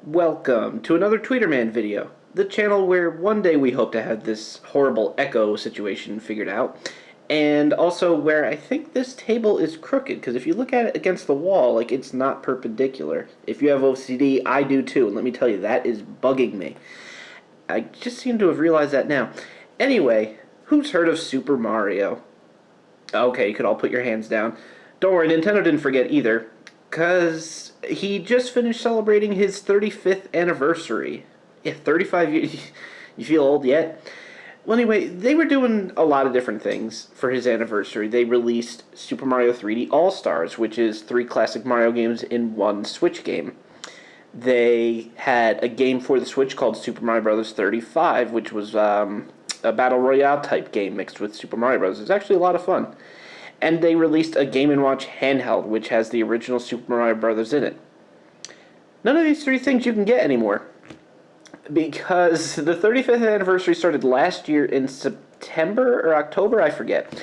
Welcome to another Tweeterman video, the channel where one day we hope to have this horrible echo situation figured out, and also where I think this table is crooked, because if you look at it against the wall, like, it's not perpendicular. If you have OCD, I do too, and let me tell you, that is bugging me. I just seem to have realized that now. Anyway, who's heard of Super Mario? Okay, you could all put your hands down. Don't worry, Nintendo didn't forget either, because he just finished celebrating his 35th anniversary. Yeah, 35 years. You feel old yet? Well, anyway, they were doing a lot of different things for his anniversary. They released Super Mario 3D All-Stars, which is 3 classic Mario games in one Switch game. They had a game for the Switch called Super Mario Bros. 35, which was a Battle Royale type game mixed with Super Mario Bros. It was actually a lot of fun. And they released a Game & Watch handheld, which has the original Super Mario Bros. In it. None of these 3 things you can get anymore, because the 35th anniversary started last year in September or October, I forget,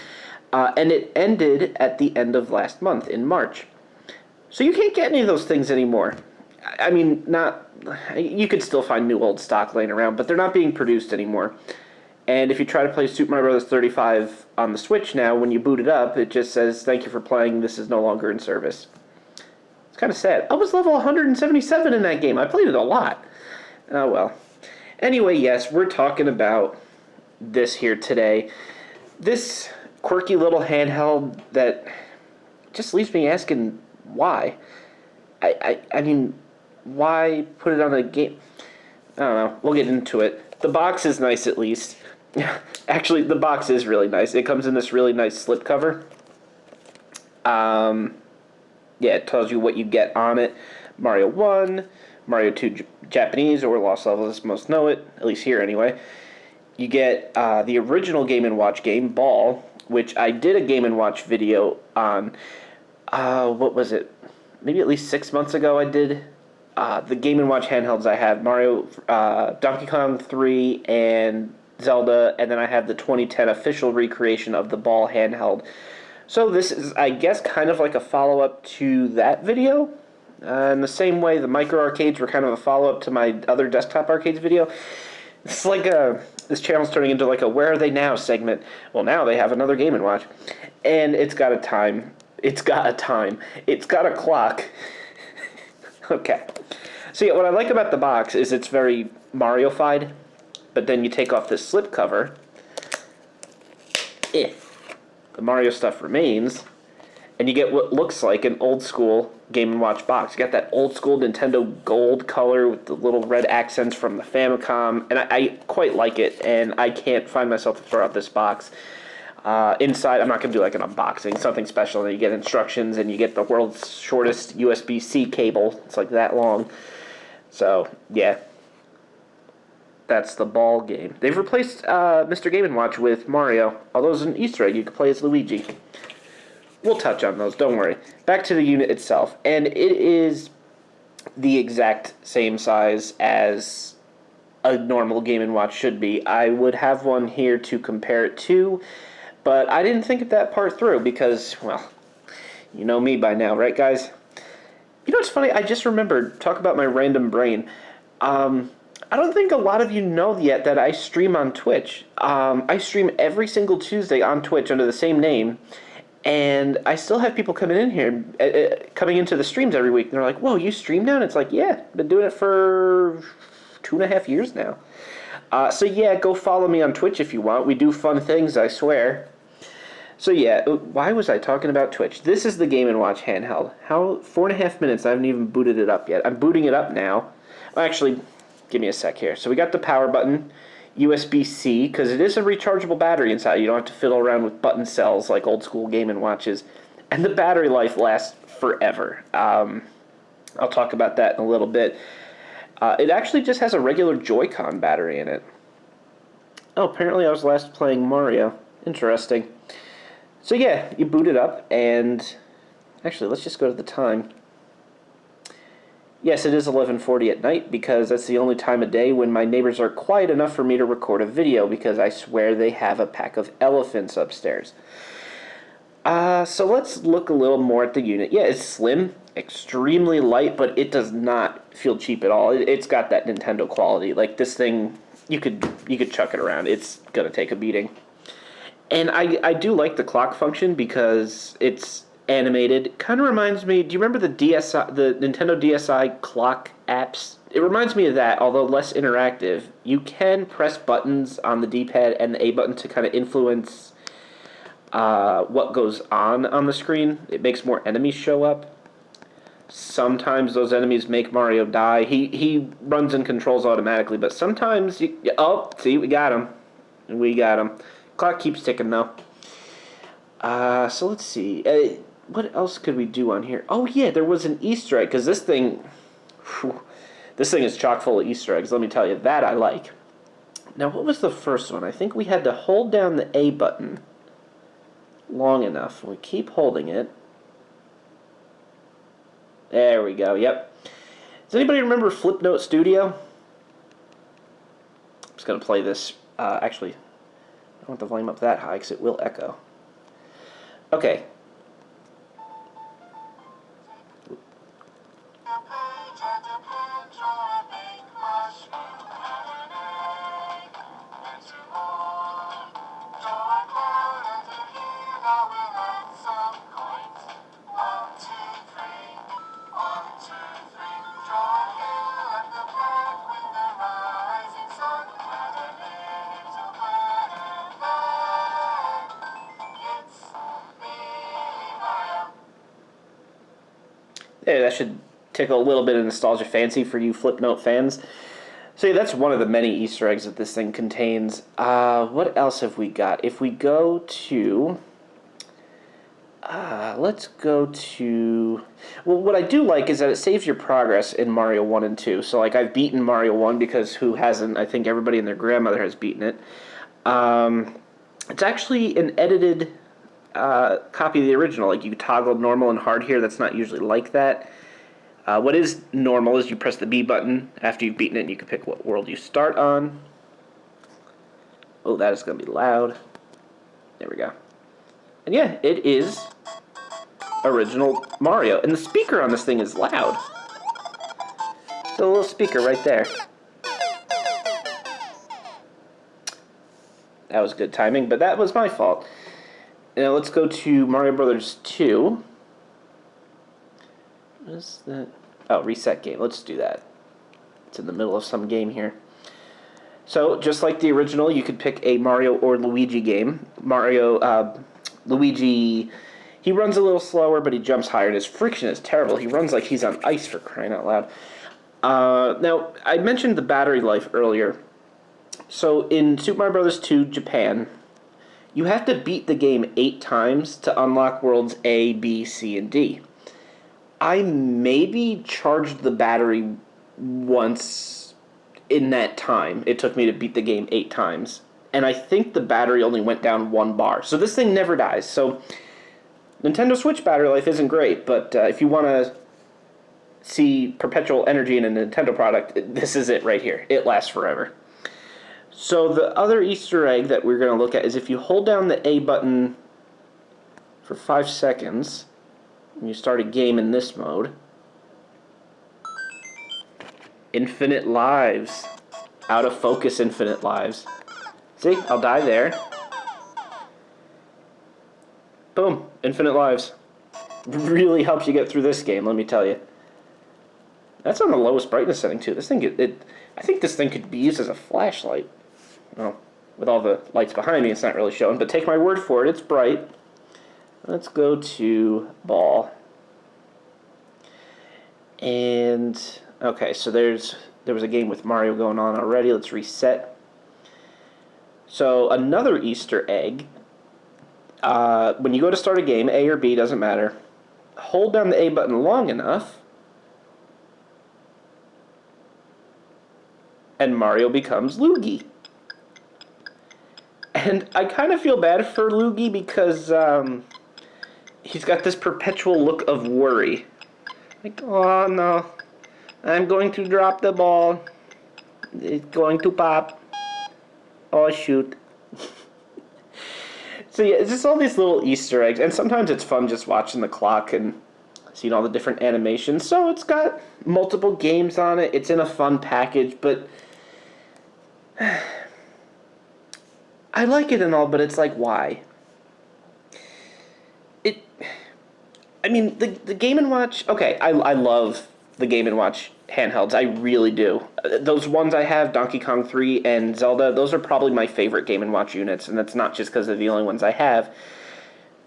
and it ended at the end of last month, in March. So you can't get any of those things anymore. I mean, you could still find new old stock laying around, but they're not being produced anymore. And if you try to play Super Mario Bros. 35 on the Switch now, when you boot it up, it just says, "Thank you for playing, this is no longer in service." It's kind of sad. I was level 177 in that game. I played it a lot. Oh well. Anyway, yes, we're talking about this here today. This quirky little handheld that just leaves me asking why. I mean, why put it on a game? I don't know. We'll get into it. The box is nice, at least. Actually, the box is really nice. It comes in this really nice slipcover. Yeah, it tells you what you get on it. Mario 1, Mario 2 Japanese, or Lost Levels as most know it, at least here anyway. You get the original Game & Watch game, Ball, which I did a Game & Watch video on, what was it? Maybe at least 6 months ago I did. The Game & Watch handhelds I have, Mario, Donkey Kong 3, and Zelda, and then I have the 2010 official recreation of the Ball handheld. So this is, I guess, kind of like a follow-up to that video. In the same way, the micro arcades were kind of a follow-up to my other desktop arcades video. It's like this channel's turning into like a "Where Are They Now" segment. Well, now they have another Game & Watch, and it's got a time. It's got a time. It's got a clock. Okay. So yeah, what I like about the box is it's very Mario-fied, but then you take off this slipcover. The Mario stuff remains, and you get what looks like an old-school Game & Watch box. You got that old-school Nintendo gold color with the little red accents from the Famicom, and I quite like it, and I can't find myself to throw out this box. Inside, I'm not going to do like an unboxing, something special, and you get instructions, and you get the world's shortest USB-C cable. It's like that long. So, yeah. That's the Ball game. They've replaced Mr. Game & Watch with Mario, although there's an Easter egg. You can play as Luigi. We'll touch on those, don't worry. Back to the unit itself, and it is the exact same size as a normal Game & Watch should be. I would have one here to compare it to, but I didn't think of that part through because, well, you know me by now, right, guys? You know what's funny? I just remembered, talk about my random brain. I don't think a lot of you know yet that I stream on Twitch. I stream every single Tuesday on Twitch under the same name, and I still have people coming in here, coming into the streams every week, and they're like, "Whoa, you stream now?" And it's like, yeah, been doing it for 2.5 years now. So yeah, go follow me on Twitch if you want. We do fun things, I swear. So yeah, why was I talking about Twitch? This is the Game & Watch handheld. 4.5 minutes, I haven't even booted it up yet. I'm booting it up now. Well, actually, give me a sec here. So we got the power button, USB-C, because it is a rechargeable battery inside. You don't have to fiddle around with button cells like old school Game & Watches. And the battery life lasts forever. I'll talk about that in a little bit. It actually just has a regular Joy-Con battery in it. Oh, apparently I was last playing Mario. Interesting. So yeah, you boot it up, and actually, let's just go to the time. Yes, it is 11:40 at night, because that's the only time of day when my neighbors are quiet enough for me to record a video, because I swear they have a pack of elephants upstairs. So let's look a little more at the unit. Yeah, it's slim. extremely light, but it does not feel cheap at all. It's got that Nintendo quality. Like, this thing, you could chuck it around. It's gonna take a beating. And I do like the clock function because it's animated. It kind of reminds me. Do you remember the the Nintendo DSi clock apps? It reminds me of that, although less interactive. You can press buttons on the D-pad and the A button to kind of influence what goes on the screen. It makes more enemies show up. Sometimes those enemies make Mario die. He runs and controls automatically, but sometimes oh, see, we got him. We got him. Clock keeps ticking though. So let's see. What else could we do on here? Oh yeah, there was an Easter egg because this thing is chock full of Easter eggs. Let me tell you, that I like. Now, what was the first one? I think we had to hold down the A button long enough. We keep holding it. There we go. Yep. Does anybody remember Flipnote Studio? I'm just gonna play this. Actually, I don't want the volume up that high because it will echo. Okay. Yeah, that should tickle a little bit of nostalgia fancy for you Flipnote fans. So yeah, that's one of the many Easter eggs that this thing contains. What else have we got? If we go to... let's go to... Well, what I do like is that it saves your progress in Mario 1 and 2. So, like, I've beaten Mario 1 because who hasn't? I think everybody and their grandmother has beaten it. It's actually an edited... copy of the original. Like, you toggle normal and hard here. That's not usually like that. What is normal is you press the B button after you've beaten it and you can pick what world you start on. Oh, that is going to be loud. There we go. And yeah, it is original Mario. And the speaker on this thing is loud. The little speaker right there. That was good timing, but that was my fault. Now let's go to Mario Brothers 2. What is that? Oh, reset game. Let's do that. It's in the middle of some game here. So, just like the original, you could pick a Mario or Luigi game. Luigi, he runs a little slower, but he jumps higher, and his friction is terrible. He runs like he's on ice, for crying out loud. Now, I mentioned the battery life earlier. So, in Super Mario Bros. 2 Japan, you have to beat the game 8 times to unlock worlds A, B, C, and D. I maybe charged the battery once in that time. It took me to beat the game 8 times. And I think the battery only went down 1 bar. So this thing never dies. So Nintendo Switch battery life isn't great, but if you want to see perpetual energy in a Nintendo product, this is it right here. It lasts forever. So the other Easter egg that we're going to look at is if you hold down the A button for 5 seconds, and you start a game in this mode, infinite lives. Out of focus infinite lives. See? I'll die there. Boom. Infinite lives. Really helps you get through this game, let me tell you. That's on the lowest brightness setting, too. This thing, I think this thing could be used as a flashlight. Well, with all the lights behind me, it's not really showing, but take my word for it, it's bright. Let's go to ball. And, okay, so there was a game with Mario going on already. Let's reset. So, another Easter egg. When you go to start a game, A or B, doesn't matter, hold down the A button long enough, and Mario becomes Luigi. And I kind of feel bad for Luigi because he's got this perpetual look of worry. Like, oh no, I'm going to drop the ball. It's going to pop. Oh shoot. So yeah, it's just all these little Easter eggs, and sometimes it's fun just watching the clock and seen all the different animations. So it's got multiple games on it. It's in a fun package, but I like it and all, but it's like, why? I mean, the Game & Watch, okay, I love the Game & Watch handhelds. I really do. Those ones I have, Donkey Kong 3 and Zelda, those are probably my favorite Game & Watch units, and that's not just because they're the only ones I have,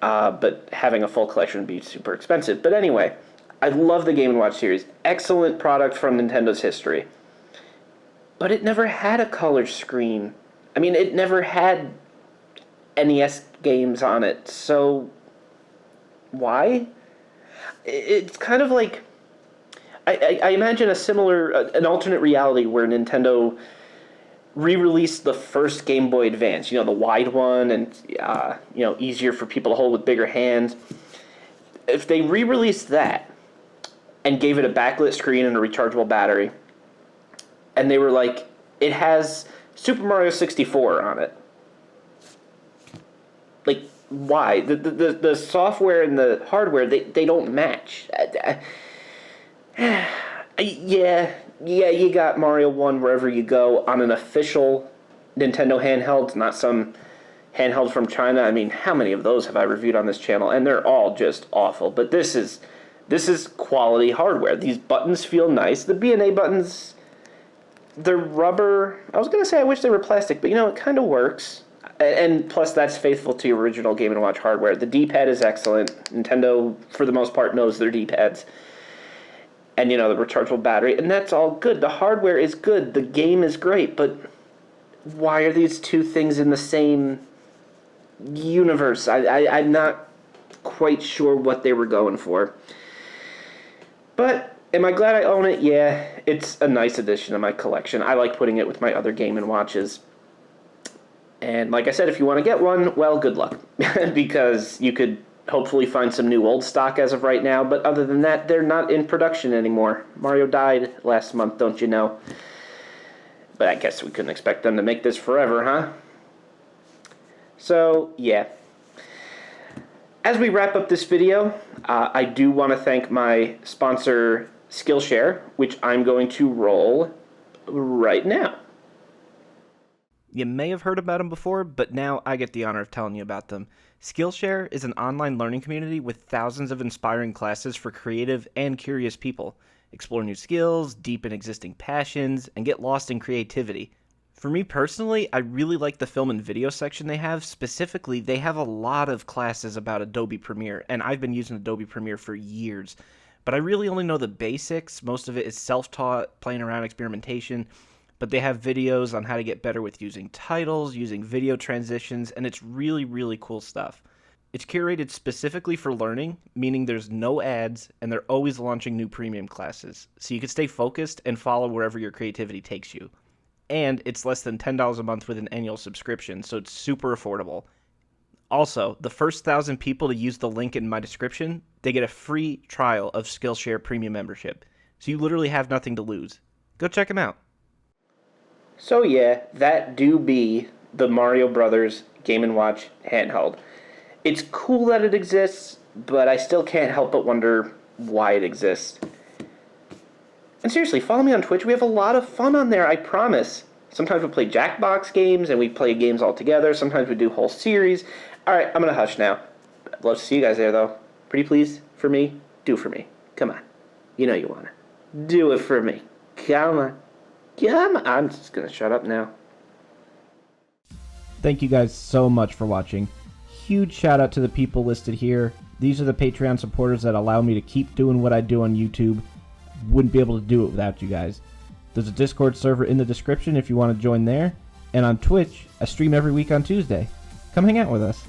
but having a full collection would be super expensive. But anyway, I love the Game & Watch series. Excellent product from Nintendo's history. But it never had a color screen. I mean, it never had NES games on it, so why? It's kind of like, I imagine a similar, an alternate reality where Nintendo re-released the first Game Boy Advance, the wide one and, easier for people to hold with bigger hands. If they re-released that and gave it a backlit screen and a rechargeable battery, and they were like, it has Super Mario 64 on it. Like, why? The software and the hardware, they don't match. Yeah, you got Mario 1 wherever you go on an official Nintendo handheld, not some handheld from China. I mean, how many of those have I reviewed on this channel? And they're all just awful. But this is quality hardware. These buttons feel nice. The B&A buttons, they're rubber. I was going to say I wish they were plastic, but it kind of works. And plus, that's faithful to your original Game & Watch hardware. The D-pad is excellent. Nintendo, for the most part, knows their D-pads. And, the rechargeable battery. And that's all good. The hardware is good. The game is great. But why are these two things in the same universe? I'm not quite sure what they were going for. But am I glad I own it? Yeah, it's a nice addition to my collection. I like putting it with my other Game & Watches. And like I said, if you want to get one, well, good luck. Because you could hopefully find some new old stock as of right now. But other than that, they're not in production anymore. Mario died last month, don't you know? But I guess we couldn't expect them to make this forever, huh? So, yeah. As we wrap up this video, I do want to thank my sponsor, Skillshare, which I'm going to roll right now. You may have heard about them before, but now I get the honor of telling you about them. Skillshare is an online learning community with thousands of inspiring classes for creative and curious people. Explore new skills, deepen existing passions, and get lost in creativity. For me personally, I really like the film and video section they have. Specifically, they have a lot of classes about Adobe Premiere, and I've been using Adobe Premiere for years. But I really only know the basics. Most of it is self-taught, playing around, experimentation. But they have videos on how to get better with using titles, using video transitions, and it's really, really cool stuff. It's curated specifically for learning, meaning there's no ads, and they're always launching new premium classes, so you can stay focused and follow wherever your creativity takes you. And it's less than $10 a month with an annual subscription, so it's super affordable. Also, the first 1,000 people to use the link in my description, they get a free trial of Skillshare Premium membership, so you literally have nothing to lose. Go check them out. So yeah, that do be the Mario Brothers Game & Watch handheld. It's cool that it exists, but I still can't help but wonder why it exists. And seriously, follow me on Twitch. We have a lot of fun on there, I promise. Sometimes we play Jackbox games, and we play games all together. Sometimes we do whole series. Alright, I'm going to hush now. I'd love to see you guys there, though. Pretty please, for me, do for me. Come on. You know you want to. Do it for me. Come on. I'm just going to shut up now. Thank you guys so much for watching. Huge shout out to the people listed here. These are the Patreon supporters that allow me to keep doing what I do on YouTube. Wouldn't be able to do it without you guys. There's a Discord server in the description if you want to join there. And on Twitch, I stream every week on Tuesday. Come hang out with us.